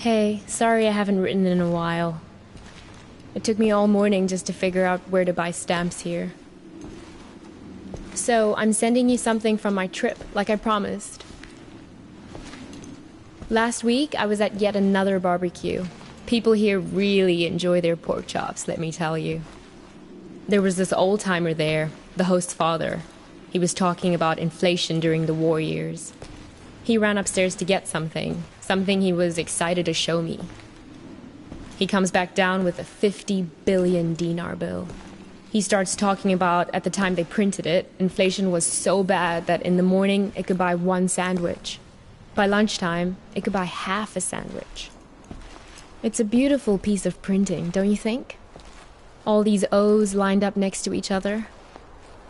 Hey, sorry I haven't written in a while. It took me all morning just to figure out where to buy stamps here. So, I'm sending you something from my trip, like I promised. Last week, I was at yet another barbecue. People here really enjoy their pork chops, let me tell you. There was this old-timer there, the host's father. He was talking about inflation during the war years. He ran upstairs to get something he was excited to show me. He comes back down with a 50 billion dinar bill. He starts talking about, at the time they printed it, inflation was so bad that in the morning it could buy one sandwich. By lunchtime, it could buy half a sandwich. It's a beautiful piece of printing, don't you think? All these O's lined up next to each other.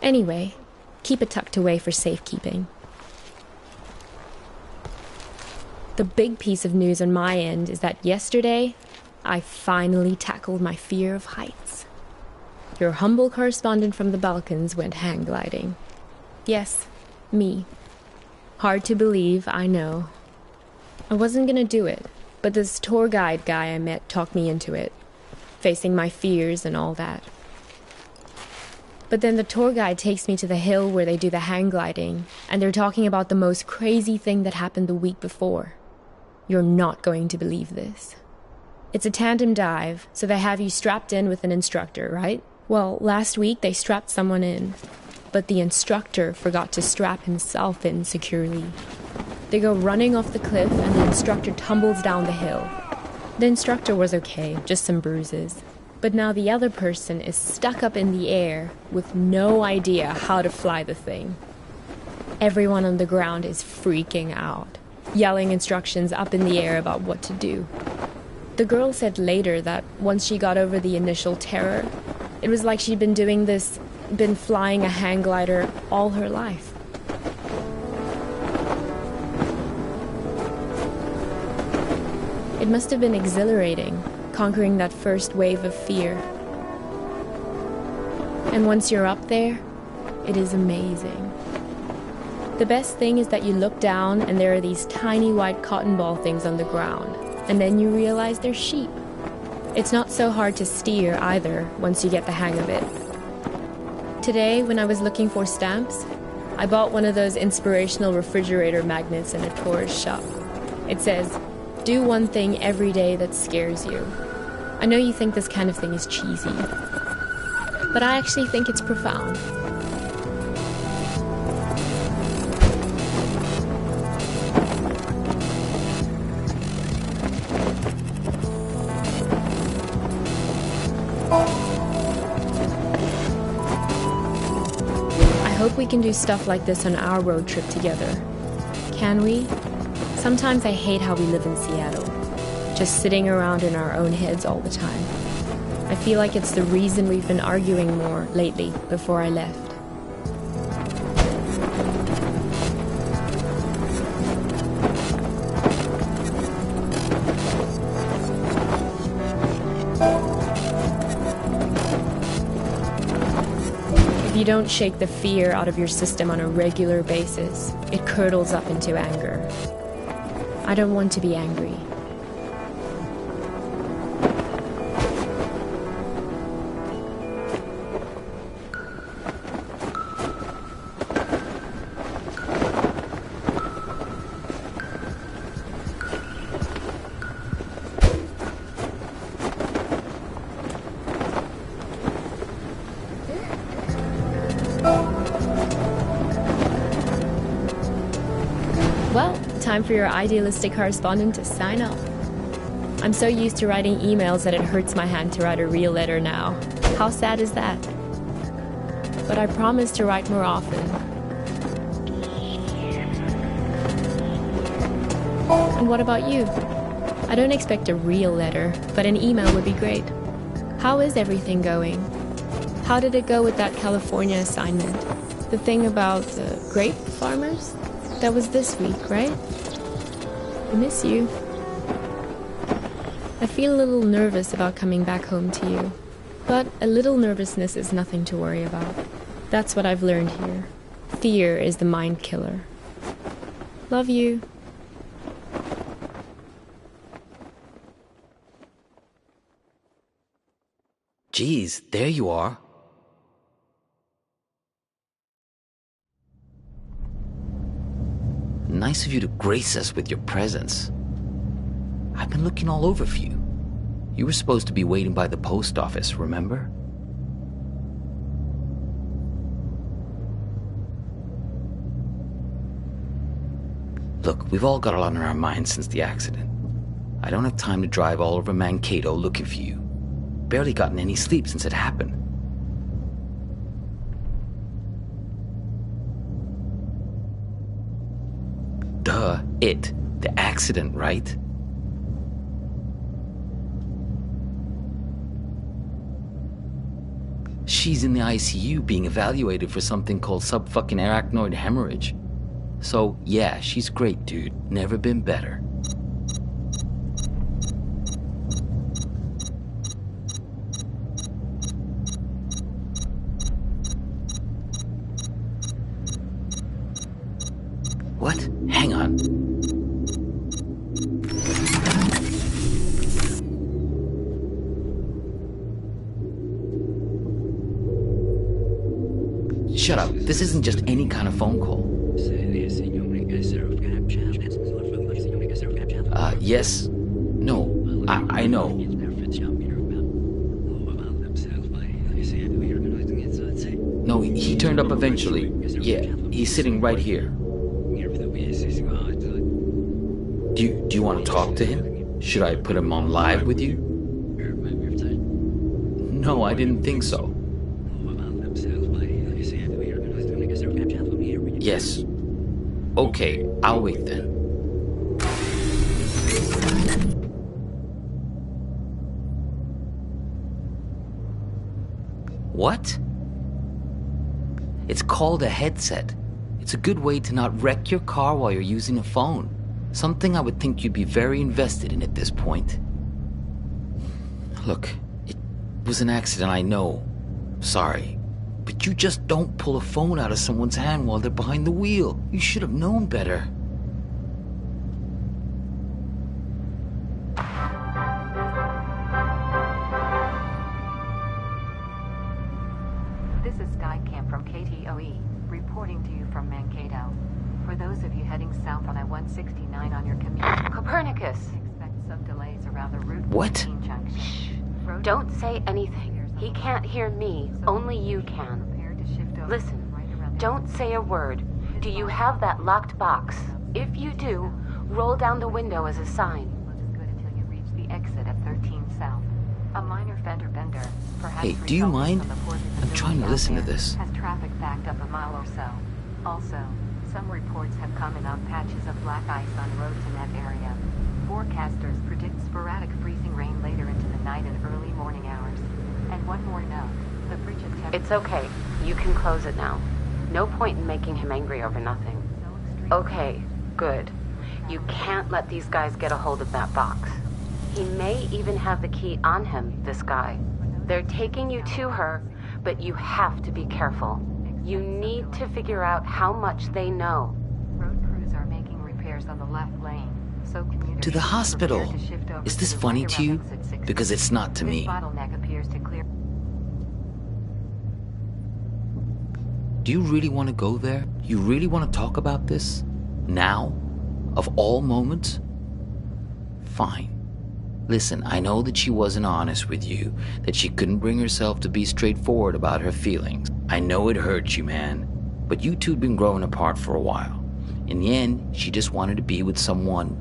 Anyway, keep it tucked away for safekeeping. The big piece of news on my end is that yesterday, I finally tackled my fear of heights. Your humble correspondent from the Balkans went hang gliding. Yes, me. Hard to believe, I know. I wasn't gonna do it, but this tour guide guy I met talked me into it, facing my fears and all that. But then the tour guide takes me to the hill where they do the hang gliding, and they're talking about the most crazy thing that happened the week before. You're not going to believe this. It's a tandem dive, so they have you strapped in with an instructor, right? Well, last week they strapped someone in, but the instructor forgot to strap himself in securely. They go running off the cliff and the instructor tumbles down the hill. The instructor was okay, just some bruises. But now the other person is stuck up in the air with no idea how to fly the thing. Everyone on the ground is freaking out, yelling instructions up in the air about what to do. The girl said later that once she got over the initial terror, it was like she'd been flying a hang glider all her life. It must have been exhilarating, conquering that first wave of fear. And once you're up there, it is amazing. The best thing is that you look down and there are these tiny white cotton ball things on the ground, and then you realize they're sheep. It's not so hard to steer either once you get the hang of it. Today, when I was looking for stamps, I bought one of those inspirational refrigerator magnets in a tourist shop. It says, "Do one thing every day that scares you." I know you think this kind of thing is cheesy, but I actually think it's profound. I hope we can do stuff like this on our road trip together. Can we? Sometimes I hate how we live in Seattle, just sitting around in our own heads all the time. I feel like it's the reason we've been arguing more lately before I left. If you don't shake the fear out of your system on a regular basis, it curdles up into anger. I don't want to be angry. Well, time for your idealistic correspondent to sign off. I'm so used to writing emails that it hurts my hand to write a real letter now. How sad is that? But I promise to write more often. And what about you? I don't expect a real letter, but an email would be great. How is everything going? How did it go with that California assignment? The thing about the grape farmers? That was this week, right? I miss you. I feel a little nervous about coming back home to you. But a little nervousness is nothing to worry about. That's what I've learned here. Fear is the mind killer. Love you. Geez, there you are. Nice of you to grace us with your presence. I've been looking all over for you. You were supposed to be waiting by the post office, remember? Look, we've all got a lot on our minds since the accident. I don't have time to drive all over Mankato looking for you. Barely gotten any sleep since it happened. Duh, the accident, right? She's in the ICU being evaluated for something called sub-fucking-arachnoid hemorrhage. So, yeah, she's great, dude. Never been better. What? Hang on. Shut up. This isn't just any kind of phone call. Yes. No. I know. No, he turned up eventually. Yeah, he's sitting right here. Do you want to talk to him? Should I put him on live with you? No, I didn't think so. Yes. Okay, I'll wait then. What? It's called a headset. It's a good way to not wreck your car while you're using a phone. Something I would think you'd be very invested in at this point. Look, it was an accident, I know. Sorry. But you just don't pull a phone out of someone's hand while they're behind the wheel. You should have known better. This is Skycam from KTOE, reporting to you from Mankato. For those of you heading south on I-169 on your commute, Copernicus! expect some delays around the Route What? 14 junction. Road Don't say anything. He can't hear me. Only you can. prepare to shift over Listen, right around the don't say a word. Do you have that locked box? If you do, roll down the window as a sign. Look is good until you reach the exit at 13 South. A minor fender bender, perhaps Hey, do you resulting mind? from the poor I'm visibility trying to out listen to there, this. Has traffic backed up a mile or so. Also, some reports have come in on patches of black ice on roads in that area. Forecasters predict sporadic freezing rain later into the night and early morning hours. And one more note, the bridge attempt... It's okay. You can close it now. No point in making him angry over nothing. Okay, good. You can't let these guys get a hold of that box. He may even have the key on him, this guy. They're taking you to her, but you have to be careful. You need to figure out how much they know. Road crews are making repairs on the left lane, so commuters To the should be hospital. prepared to shift over Is this to the funny right to you? around exit 60. Because it's not to This me. bottleneck appears to clear. Do you really want to go there? You really want to talk about this? Now? Of all moments? Fine. Listen, I know that she wasn't honest with you, that she couldn't bring herself to be straightforward about her feelings. I know it hurt you, man. But you two'd been growing apart for a while. In the end, she just wanted to be with someone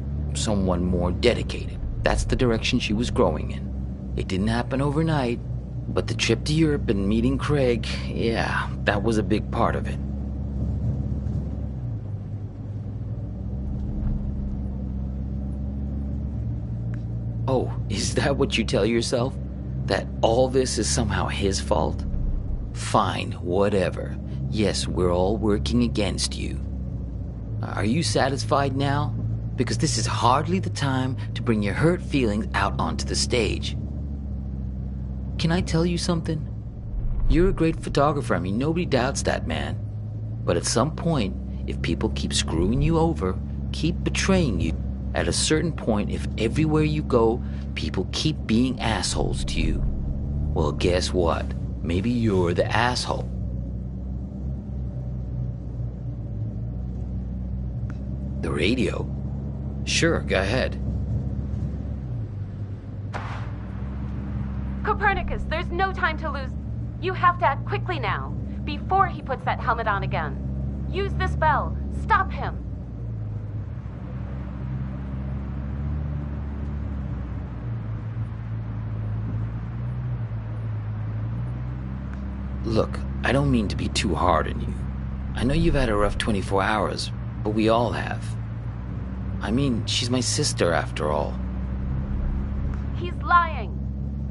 more dedicated. That's the direction she was growing in. It didn't happen overnight, but the trip to Europe and meeting Craig, yeah, that was a big part of it. Oh, is that what you tell yourself? That all this is somehow his fault? Fine, whatever. Yes, we're all working against you. Are you satisfied now? Because this is hardly the time to bring your hurt feelings out onto the stage. Can I tell you something? You're a great photographer, I mean, nobody doubts that, man. But at some point, if people keep screwing you over, keep betraying you, at a certain point, if everywhere you go, people keep being assholes to you, Well, guess what? Maybe you're the asshole. The radio? Sure, go ahead. Copernicus, there's no time to lose. You have to act quickly now, before he puts that helmet on again. Use this bell. Stop him. Look, I don't mean to be too hard on you. I know you've had a rough 24 hours, but we all have. I mean, she's my sister after all. He's lying.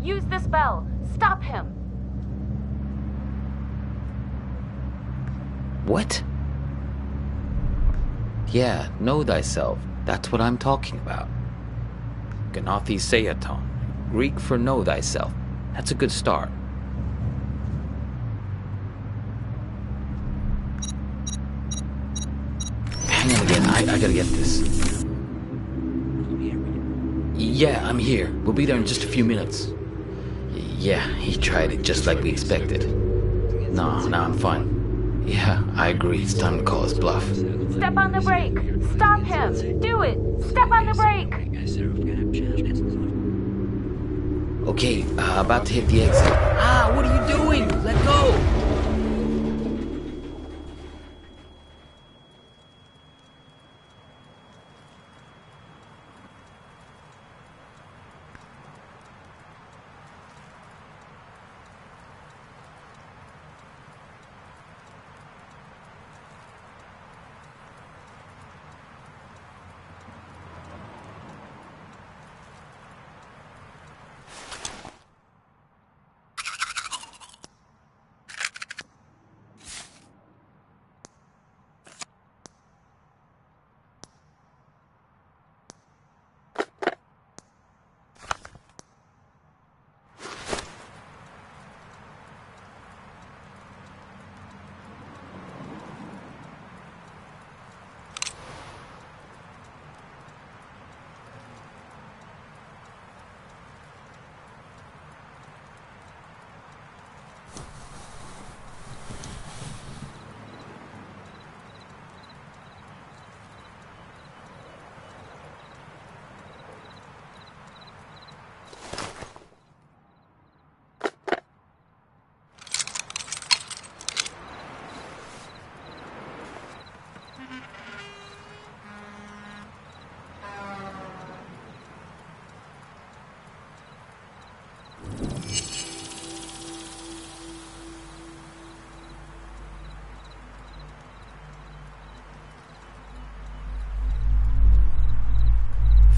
Use this bell. Stop him. What? Yeah, know thyself. That's what I'm talking about. Gnathi Seaton, Greek for know thyself. That's a good start. Hang on again, I gotta get this. Yeah, I'm here. We'll be there in just a few minutes. Yeah, he tried it just like we expected. No, I'm fine. Yeah, I agree. It's time to call his bluff. Step on the brake. Stop him. Do it. Step on the brake. Okay, about to hit the exit. Ah, what are you doing? Let go!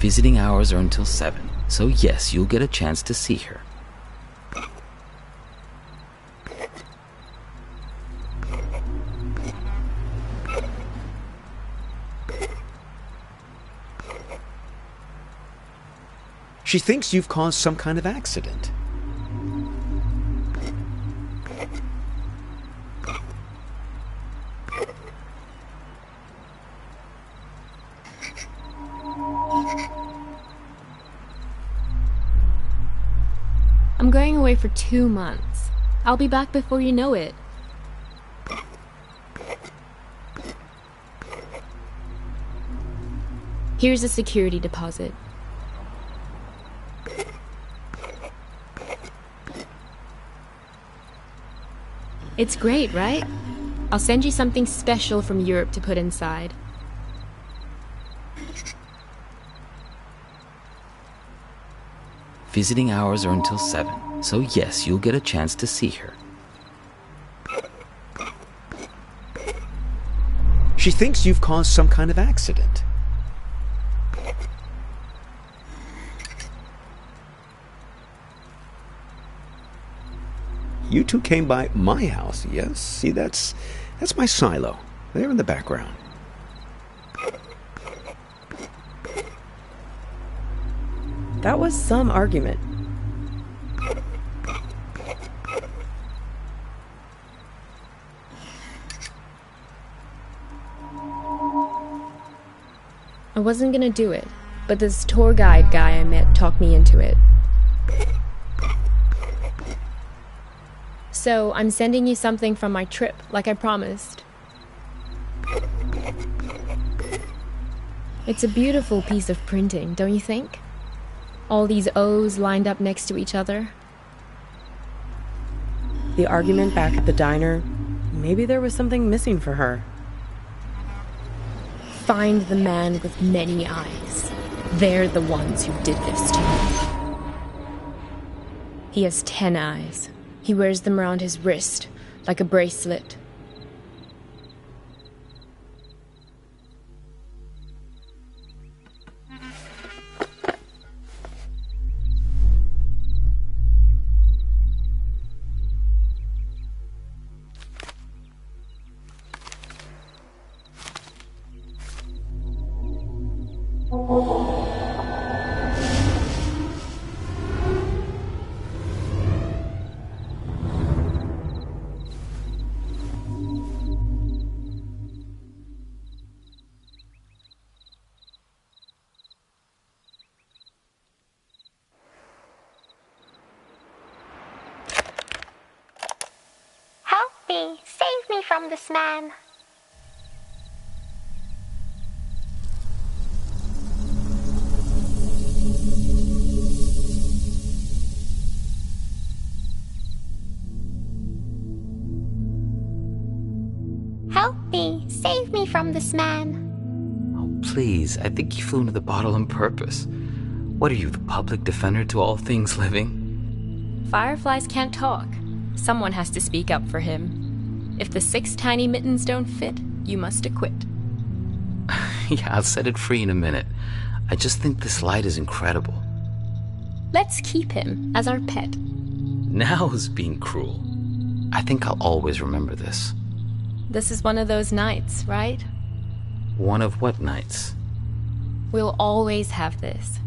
Visiting hours are until 7, so yes, you'll get a chance to see her. She thinks you've caused some kind of accident. I'm going away for 2 months. I'll be back before you know it. Here's a security deposit. It's great, right? I'll send you something special from Europe to put inside. Visiting hours are until 7, so yes, you'll get a chance to see her. She thinks you've caused some kind of accident. You two came by my house, yes? See, that's my silo. There in the background. That was some argument. I wasn't gonna do it, but this tour guide guy I met talked me into it. So, I'm sending you something from my trip, like I promised. It's a beautiful piece of printing, don't you think? All these O's lined up next to each other. The argument back at the diner, maybe there was something missing for her. Find the man with many eyes. They're the ones who did this to me. He has 10 eyes. He wears them around his wrist, like a bracelet. Help me! Save me from this man! Help me! Save me from this man! Oh, please, I think you flew into the bottle on purpose. What are you, the public defender to all things living? Fireflies can't talk. Someone has to speak up for him. If the 6 tiny mittens don't fit, you must acquit. Yeah, I'll set it free in a minute. I just think this light is incredible. Let's keep him as our pet. Now is being cruel. I think I'll always remember this. This is one of those nights, right? One of what nights? We'll always have this.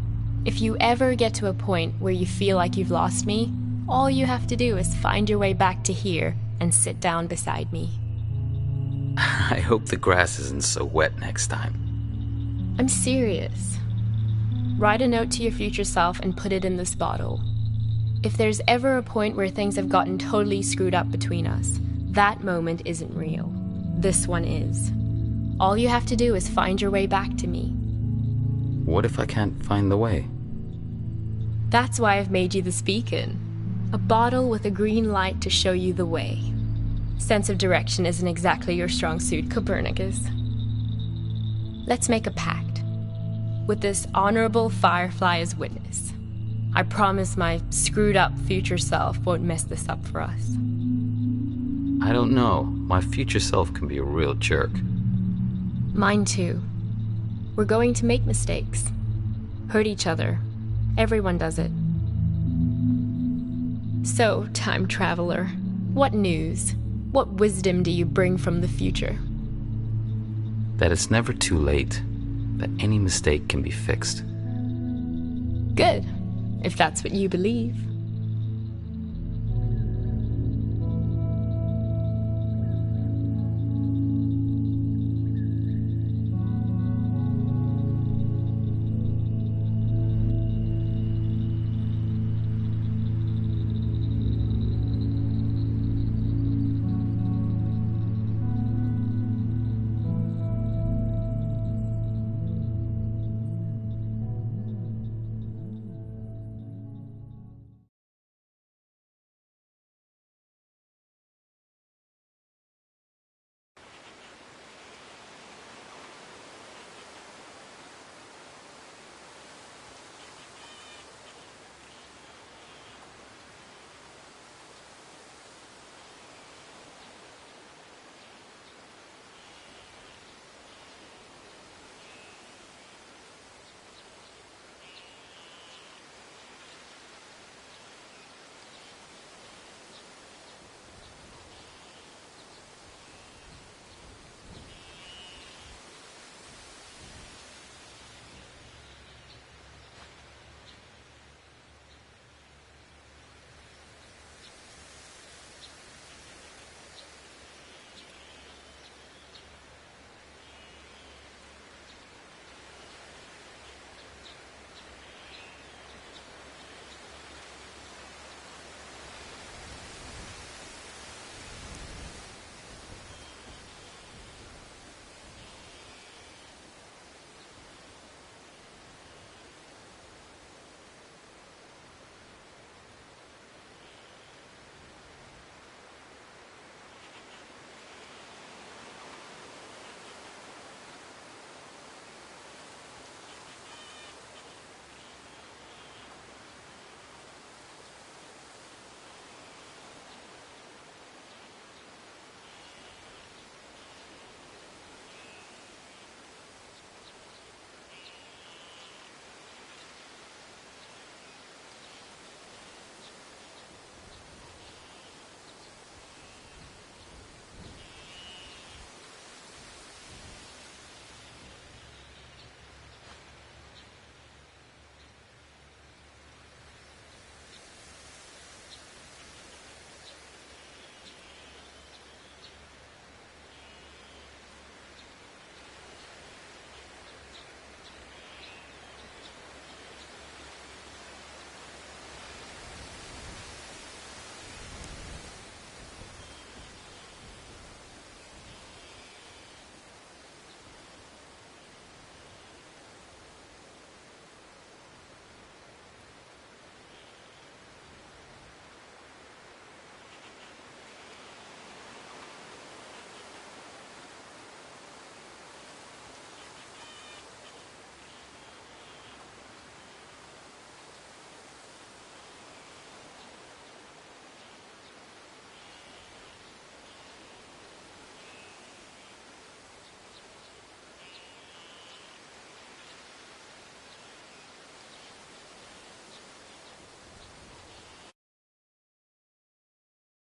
If you ever get to a point where you feel like you've lost me, all you have to do is find your way back to here and sit down beside me. I hope the grass isn't so wet next time. I'm serious. Write a note to your future self and put it in this bottle. If there's ever a point where things have gotten totally screwed up between us, that moment isn't real. This one is. All you have to do is find your way back to me. What if I can't find the way? That's why I've made you this beacon. A bottle with a green light to show you the way. Sense of direction isn't exactly your strong suit, Copernicus. Let's make a pact. With this honorable firefly as witness. I promise my screwed up future self won't mess this up for us. I don't know. My future self can be a real jerk. Mine too. We're going to make mistakes. Hurt each other. Everyone does it. So, time traveler, what news? What wisdom do you bring from the future? That it's never too late. That any mistake can be fixed. Good, if that's what you believe.